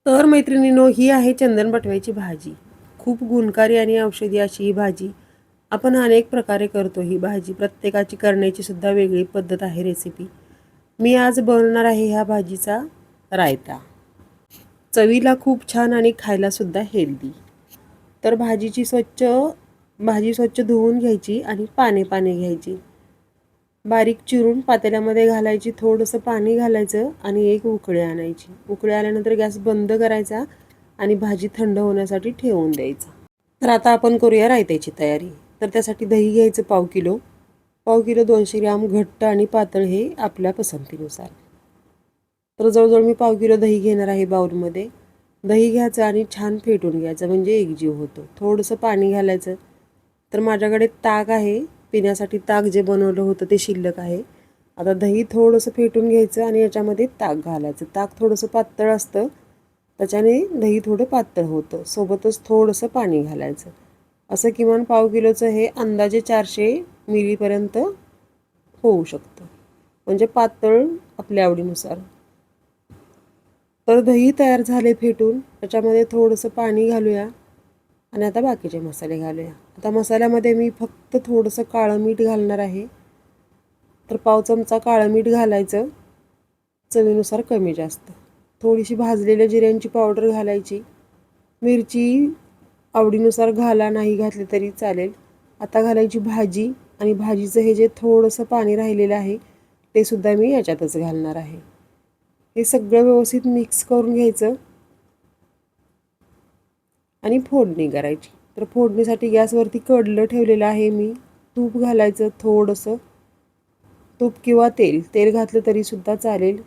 तर मैत्रिणींनो, ही आहे चंदन बटव्याची भाजी. खूप गुणकारी आणि औषधी अशी ही भाजी. आपण अनेक प्रकारे करतो ही भाजी. प्रत्येकाची करण्याची सुद्धा वेगळी पद्धत आहे, रेसिपी. मी आज बनवणार आहे ह्या भाजीचा रायता. चवीला खूप छान आणि खायला सुद्धा हेल्दी. तर भाजी स्वच्छ धुवून घ्यायची आणि पाने घ्यायची. बारीक चिरून पातेल्यामध्ये घालायची, थोडंसं पाणी घालायचं आणि एक उकळी आणायची. उकळी आल्यानंतर गॅस बंद करायचा आणि भाजी थंड होण्यासाठी ठेवून द्यायचा. तर आता आपण करूया रायत्याची तयारी. तर त्यासाठी दही घ्यायचं पाव किलो 200 ग्राम घट्ट आणि पातळ हे आपल्या पसंतीनुसार. तर जवळजवळ मी पाव किलो दही घेणार आहे बाउलमध्ये. दही घ्यायचं आणि छान फेटून घ्यायचं, म्हणजे एकजीव होतो. थोडंसं पाणी घालायचं. तर माझ्याकडे ताक आहे, पिण्यासाठी ताक जे बनवलं होतं ते शिल्लक आहे. आता दही थोडंसं फेटून घ्यायचं आणि याच्यामध्ये ताक घालायचं. ताक थोडंसं पातळ असतं, त्याच्याने दही थोडं पातळ होतं. सोबतच थोडंसं पाणी घालायचं. असं किमान पाव किलोचं हे अंदाजे 400 मिलीपर्यंत होऊ शकतं, म्हणजे पातळ आपल्या आवडीनुसार. तर दही तयार झाले फेटून, त्याच्यामध्ये थोडंसं पाणी घालूया आणि आता बाकीचे मसाले घालूया. आता मसाल्यामध्ये मी फक्त थोडंसं काळं मीठ घालणार आहे. तर पाव चमचा काळं मीठ घालायचं, चवीनुसार कमी जास्त. थोडीशी भाजलेल्या जिऱ्यांची पावडर घालायची. मिरची आवडीनुसार घाला, नाही घातली तरी चालेल. आता घालायची भाजी आणि भाजीचं हे जे थोडंसं पाणी राहिलेलं आहे ते सुद्धा मी याच्यातच घालणार आहे. हे सगळं व्यवस्थित मिक्स करून घ्यायचं आणि फोडणी करायची. तर फोडणीसाठी गॅसवरती कढलं ठेवलेलं आहे मी. तूप घालायचं थोडंसं, तूप किंवा तेल घातलं तरीसुद्धा चालेल.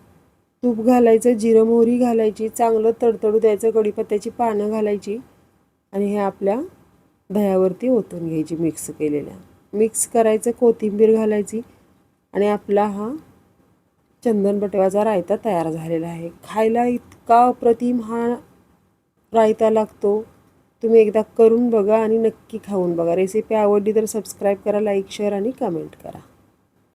तूप घालायचं, जिरं मोहरी घालायची, चांगलं तडतडू द्यायचं, कढीपत्त्याची पानं घालायची आणि हे आपल्या दह्यावरती ओतून घ्यायची मिक्स केलेल्या. मिक्स करायचं, कोथिंबीर घालायची आणि आपला हा चंदन बटव्याचा रायता तयार झालेला आहे. खायला इतका अप्रतिम हा रायता लागतो. तुम्ही एकदा करून बघा आणि नक्की खाऊन बघा. रेसिपी आवडली तर सबस्क्राईब करा, लाईक, शेअर आणि कमेंट करा.